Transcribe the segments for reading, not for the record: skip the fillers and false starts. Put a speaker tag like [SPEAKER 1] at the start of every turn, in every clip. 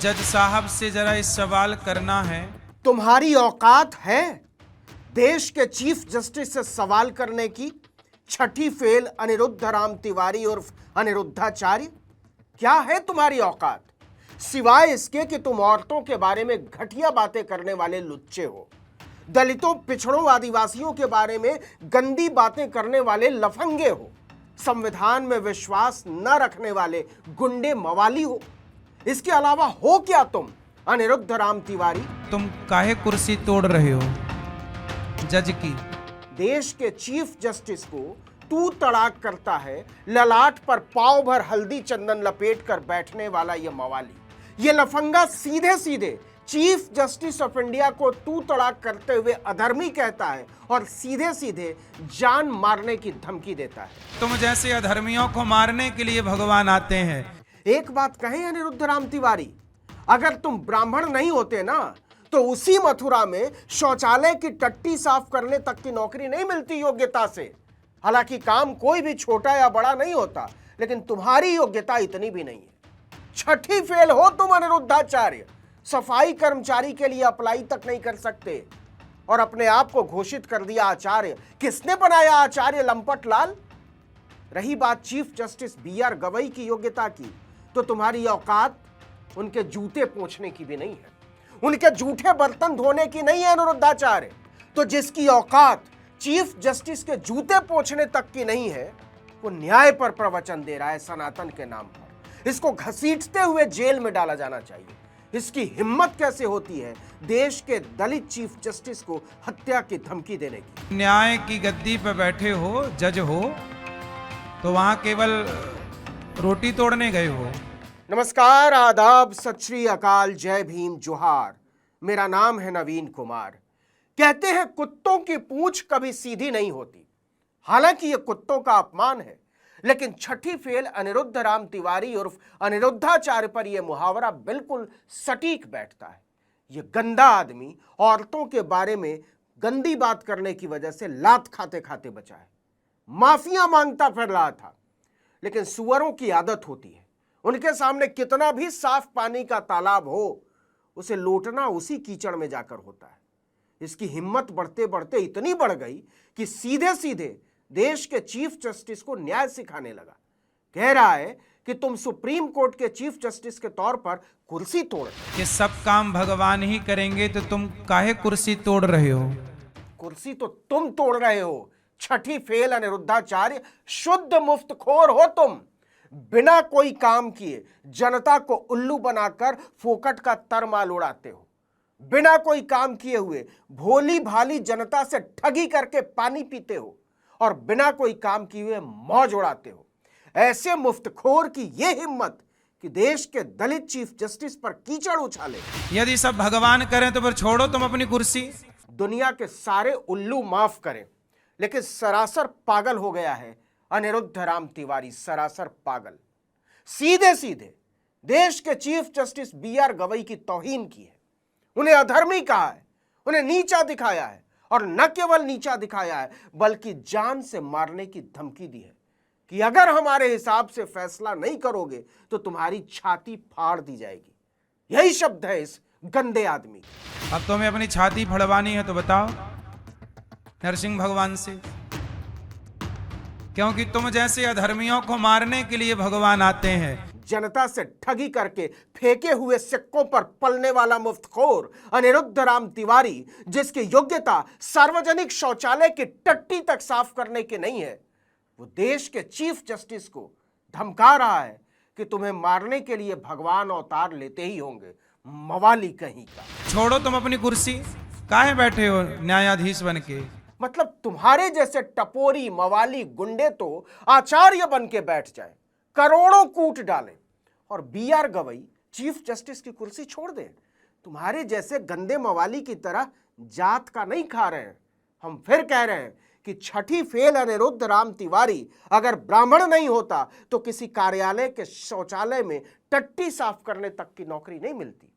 [SPEAKER 1] जज साहब से जरा इस सवाल करना है।
[SPEAKER 2] तुम्हारी औकात है देश के चीफ जस्टिस से सवाल करने की? छठी फेल अनिरुद्ध राम तिवारी उर्फ अनिरुद्धाचार्य, क्या है तुम्हारी औकात? सिवाय इसके कि तुम औरतों के बारे में घटिया बातें करने वाले लुच्चे हो, दलितों, पिछड़ों, आदिवासियों के बारे में गंदी बातें करने वाले लफंगे हो, संविधान में विश्वास न रखने वाले गुंडे मवाली हो। इसके अलावा हो क्या तुम, अनिरुद्ध राम तिवारी?
[SPEAKER 1] तुम काहे कुर्सी तोड़ रहे हो जज की?
[SPEAKER 2] देश के चीफ जस्टिस को तू तड़ाक करता है ललाट पर पाव भर हल्दी चंदन लपेट कर बैठने वाला ये मवाली, ये लफंगा सीधे सीधे चीफ जस्टिस ऑफ इंडिया को तू तड़ाक करते हुए अधर्मी कहता है और सीधे सीधे जान मारने की धमकी देता है।
[SPEAKER 1] तुम जैसे अधर्मियों को मारने के लिए भगवान आते हैं।
[SPEAKER 2] एक बात कहें अनिरुद्ध राम तिवारी, अगर तुम ब्राह्मण नहीं होते ना तो उसी मथुरा में शौचालय की टट्टी साफ करने तक की नौकरी नहीं मिलती योग्यता से। हालांकि काम कोई भी छोटा या बड़ा नहीं होता, लेकिन तुम्हारी योग्यता इतनी भी नहीं है। छठी फेल हो तुम अनिरुद्धाचार्य, सफाई कर्मचारी के लिए अप्लाई तक नहीं कर सकते और अपने आप को घोषित कर दिया आचार्य। किसने बनाया आचार्य लंपट लाल? रही बात चीफ जस्टिस BR गवई की योग्यता की, तो तुम्हारी औकात उनके जूते पोंछने की भी नहीं है, उनके जूठे बर्तन धोने की नहीं है अनिरुद्धाचार्य। तो जिसकी औकात चीफ जस्टिस के जूते पोंछने तक की नहीं है, वो न्याय पर प्रवचन दे रहा है सनातन के नाम पर। इसको घसीटते हुए जेल में डाला जाना चाहिए। इसकी हिम्मत कैसे होती है देश के दलित चीफ जस्टिस को हत्या की धमकी देने की?
[SPEAKER 1] न्याय की गद्दी पर बैठे हो, जज हो, तो वहां केवल रोटी तोड़ने गए हो।
[SPEAKER 2] नमस्कार, आदाब, सत श्री अकाल, जय भीम, जोहार। मेरा नाम है नवीन कुमार। कहते हैं कुत्तों की पूंछ कभी सीधी नहीं होती। हालांकि यह कुत्तों का अपमान है, लेकिन छठी फेल अनिरुद्ध राम तिवारी उर्फ अनिरुद्धाचार्य पर यह मुहावरा बिल्कुल सटीक बैठता है। यह गंदा आदमी औरतों के बारे में गंदी बात करने की वजह से लात खाते खाते बचा है। माफिया मांगता फिर रहा था, लेकिन सुअरों की आदत होती है, उनके सामने कितना भी साफ पानी का तालाब हो, उसे लोटना उसी कीचड़ में जाकर होता है। इसकी हिम्मत बढ़ते बढ़ते इतनी बढ़ गई कि सीधे सीधे देश के चीफ जस्टिस को न्याय सिखाने लगा। कह रहा है कि तुम सुप्रीम कोर्ट के चीफ जस्टिस के तौर पर कुर्सी तोड़,
[SPEAKER 1] कि सब काम भगवान ही करेंगे, तो तुम काहे कुर्सी तोड़ रहे हो?
[SPEAKER 2] कुर्सी तो तुम तोड़ रहे हो। छठी फेल अनिरुद्धाचार्य, शुद्ध मुफ्तखोर हो तुम। बिना कोई काम किए जनता को उल्लू बनाकर फोकट का तरमाल उड़ाते हो। बिना कोई काम किए हुए भोली भाली जनता से ठगी करके पानी पीते हो और बिना कोई काम किए हुए मौज उड़ाते हो। ऐसे मुफ्तखोर की यह हिम्मत कि देश के दलित चीफ जस्टिस पर कीचड़ उछाले।
[SPEAKER 1] यदि सब भगवान करें तो फिर छोड़ो तुम अपनी कुर्सी।
[SPEAKER 2] दुनिया के सारे उल्लू माफ करें, लेकिन सरासर पागल हो गया है अनिरुद्ध राम तिवारी, सरासर पागल। सीधे सीधे देश के चीफ जस्टिस BR गवई की तौहीन की है, उन्हें अधर्मी कहा है, उन्हें नीचा दिखाया है और न केवल नीचा दिखाया है बल्कि जान से मारने की धमकी दी है कि अगर हमारे हिसाब से फैसला नहीं करोगे तो तुम्हारी छाती फाड़ दी जाएगी। यही शब्द है इस गंदे आदमी।
[SPEAKER 1] अब तुम्हें अपनी छाती फड़वानी है तो बताओ नरसिंह भगवान से, क्योंकि तुम जैसे अधर्मियों को मारने के लिए भगवान आते हैं।
[SPEAKER 2] जनता से ठगी करके फेंके हुए सिक्कों पर पलने वाला मुफ्तखोर अनिरुद्ध राम तिवारी, जिसकी योग्यता सार्वजनिक शौचालय की टट्टी तक साफ करने की नहीं है, वो देश के चीफ जस्टिस को धमका रहा है कि तुम्हें मारने के लिए भगवान अवतार लेते ही होंगे। मवाली कहीं का।
[SPEAKER 1] छोड़ो तुम अपनी कुर्सी, काहे बैठे हो न्यायाधीश बन के?
[SPEAKER 2] मतलब तुम्हारे जैसे टपोरी मवाली गुंडे तो आचार्य बन के बैठ जाए, करोड़ों कूट डालें और BR गवई चीफ जस्टिस की कुर्सी छोड़ दें। तुम्हारे जैसे गंदे मवाली की तरह जात का नहीं खा रहे हैं। हम फिर कह रहे हैं कि छठी फेल अनिरुद्ध राम तिवारी अगर ब्राह्मण नहीं होता तो किसी कार्यालय के शौचालय में टट्टी साफ करने तक की नौकरी नहीं मिलती।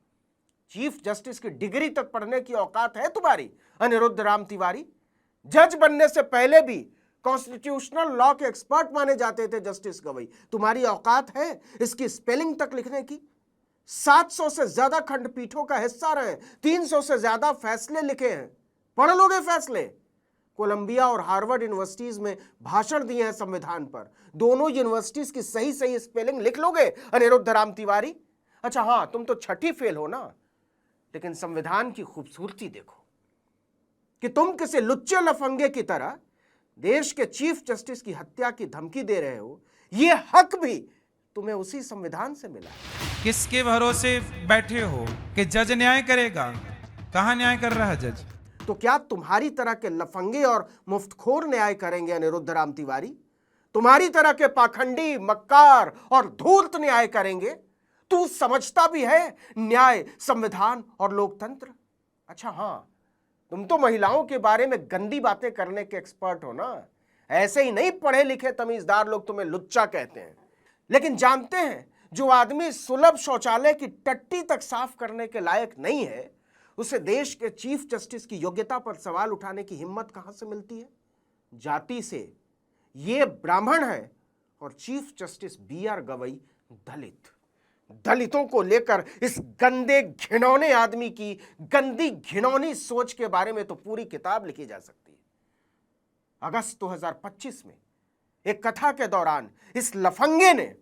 [SPEAKER 2] चीफ जस्टिस की डिग्री तक पढ़ने की औकात है तुम्हारी अनिरुद्ध राम तिवारी? जज बनने से पहले भी कॉन्स्टिट्यूशनल लॉ के एक्सपर्ट माने जाते थे जस्टिस गवई। तुम्हारी औकात है इसकी स्पेलिंग तक लिखने की? 700 से ज्यादा खंडपीठों का हिस्सा रहे, 300 से ज्यादा फैसले लिखे हैं। पढ़ लोगे फैसले? कोलंबिया और हार्वर्ड यूनिवर्सिटीज में भाषण दिए हैं संविधान पर। दोनों यूनिवर्सिटीज की सही सही स्पेलिंग लिख लोगे अनिरुद्ध राम तिवारी? अच्छा हां, तुम तो छठी फेल हो ना, लेकिन संविधान की खूबसूरती देखो कि तुम किसी लुच्चे लफंगे की तरह देश के चीफ जस्टिस की हत्या की धमकी दे रहे हो। यह हक भी तुम्हें उसी संविधान से मिला है।
[SPEAKER 1] किसके भरोसे बैठे हो कि जज न्याय करेगा? कहाँ न्याय कर रहा है जज?
[SPEAKER 2] तो क्या तुम्हारी तरह के लफंगे और मुफ्तखोर न्याय करेंगे अनिरुद्ध राम तिवारी? तुम्हारी तरह के पाखंडी, मक्कार और धूर्त न्याय करेंगे? तू समझता भी है न्याय, संविधान और लोकतंत्र? अच्छा हां, तुम तो महिलाओं के बारे में गंदी बातें करने के एक्सपर्ट हो ना। ऐसे ही नहीं पढ़े लिखे तमीजदार लोग तुम्हें लुच्चा कहते हैं। लेकिन जानते हैं, जो आदमी सुलभ शौचालय की टट्टी तक साफ करने के लायक नहीं है, उसे देश के चीफ जस्टिस की योग्यता पर सवाल उठाने की हिम्मत कहां से मिलती है? जाति से। ये ब्राह्मण है और चीफ जस्टिस BR गवई दलित। दलितों को लेकर इस गंदे घिनौने आदमी की गंदी घिनौनी सोच के बारे में तो पूरी किताब लिखी जा सकती है। अगस्त 2025 में एक कथा के दौरान इस लफंगे ने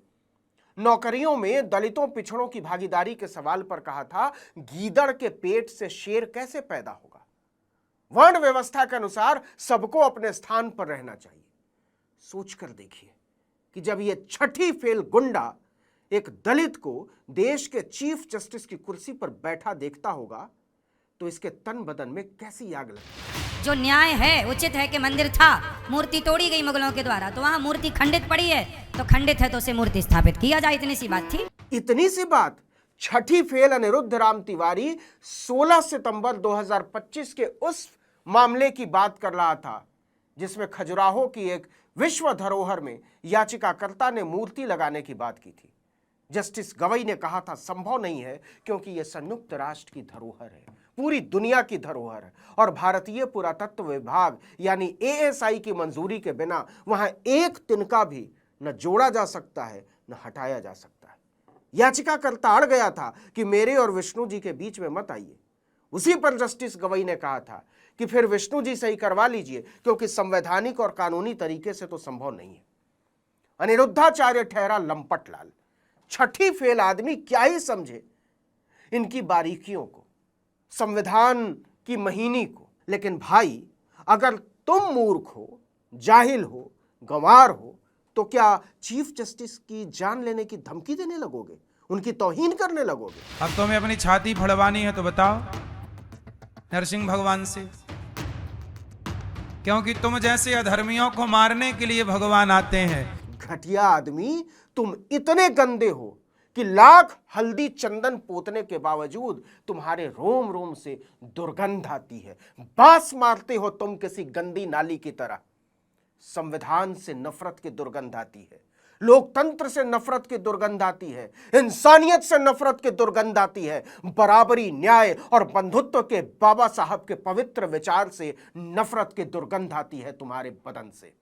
[SPEAKER 2] नौकरियों में दलितों पिछड़ों की भागीदारी के सवाल पर कहा था, गीदड़ के पेट से शेर कैसे पैदा होगा? वर्ण व्यवस्था के अनुसार सबको अपने स्थान पर रहना चाहिए। सोचकर देखिए कि जब यह छठी फेल गुंडा एक दलित को देश के चीफ जस्टिस की कुर्सी पर बैठा देखता होगा तो इसके तन बदन में कैसी आग लगती।
[SPEAKER 3] जो न्याय है, उचित है कि मंदिर था, मूर्ति तोड़ी गई मुगलों के द्वारा, तो वहां मूर्ति खंडित पड़ी है, तो खंडित है तो उसे मूर्ति स्थापित किया जाए। इतनी सी बात थी।
[SPEAKER 2] इतनी सी बात। छठी फेल अनिरुद्ध राम तिवारी 16 सितंबर 2025 के उस मामले की बात कर रहा था जिसमें खजुराहो की एक विश्व धरोहर में याचिकाकर्ता ने मूर्ति लगाने की बात की थी। जस्टिस गवई ने कहा था संभव नहीं है क्योंकि यह संयुक्त राष्ट्र की धरोहर है, पूरी दुनिया की धरोहर है और भारतीय पुरातत्व विभाग यानी ASI की मंजूरी के बिना वहां एक तिनका भी न जोड़ा जा सकता है न हटाया जा सकता है। याचिकाकर्ता अड़ गया था कि मेरे और विष्णु जी के बीच में मत आइए। उसी पर जस्टिस गवई ने कहा था कि फिर विष्णु जी से ही करवा लीजिए क्योंकि संवैधानिक और कानूनी तरीके से तो संभव नहीं है। अनिरुद्धाचार्य ठहरा लंपट लाल। छठी फेल आदमी क्या ही समझे इनकी बारीकियों को, संविधान की महीनी को। लेकिन भाई, अगर तुम मूर्ख हो, जाहिल हो, गंवार हो, तो क्या चीफ जस्टिस की जान लेने की धमकी देने लगोगे, उनकी तौहीन करने लगोगे?
[SPEAKER 1] अब तुम्हें अपनी छाती फड़वानी है तो बताओ नरसिंह भगवान से, क्योंकि तुम जैसे अधर्मियों को मारने के लिए भगवान आते हैं।
[SPEAKER 2] घटिया आदमी, तुम इतने गंदे हो कि लाख हल्दी चंदन पोतने के बावजूद तुम्हारे रोम रोम से दुर्गंध आती है। बास मारते हो तुम किसी गंदी नाली की तरह। संविधान से नफरत की दुर्गंध आती है, लोकतंत्र से नफरत की दुर्गंध आती है, इंसानियत से नफरत की दुर्गंध आती है, बराबरी, न्याय और बंधुत्व के बाबा साहब के पवित्र विचार से नफरत की दुर्गंध आती है तुम्हारे बदन से।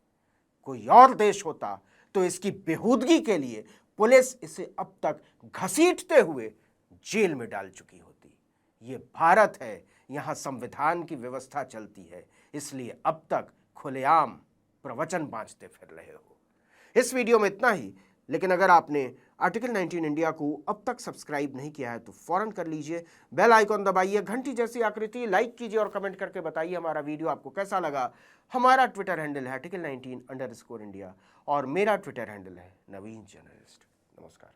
[SPEAKER 2] कोई और देश होता तो इसकी बेहूदगी के लिए पुलिस इसे अब तक घसीटते हुए जेल में डाल चुकी होती। ये भारत है, यहां संविधान की व्यवस्था चलती है, इसलिए अब तक खुलेआम प्रवचन बांचते फिर रहे हो। इस वीडियो में इतना ही, लेकिन अगर आपने आर्टिकल 19 इंडिया को अब तक सब्सक्राइब नहीं किया है तो फौरन कर लीजिए। बेल आइकॉन दबाइए, घंटी जैसी आकृति, लाइक कीजिए और कमेंट करके बताइए हमारा वीडियो आपको कैसा लगा। हमारा ट्विटर हैंडल है आर्टिकल 19_इंडिया और मेरा ट्विटर हैंडल है नवीन जर्नलिस्ट। नमस्कार।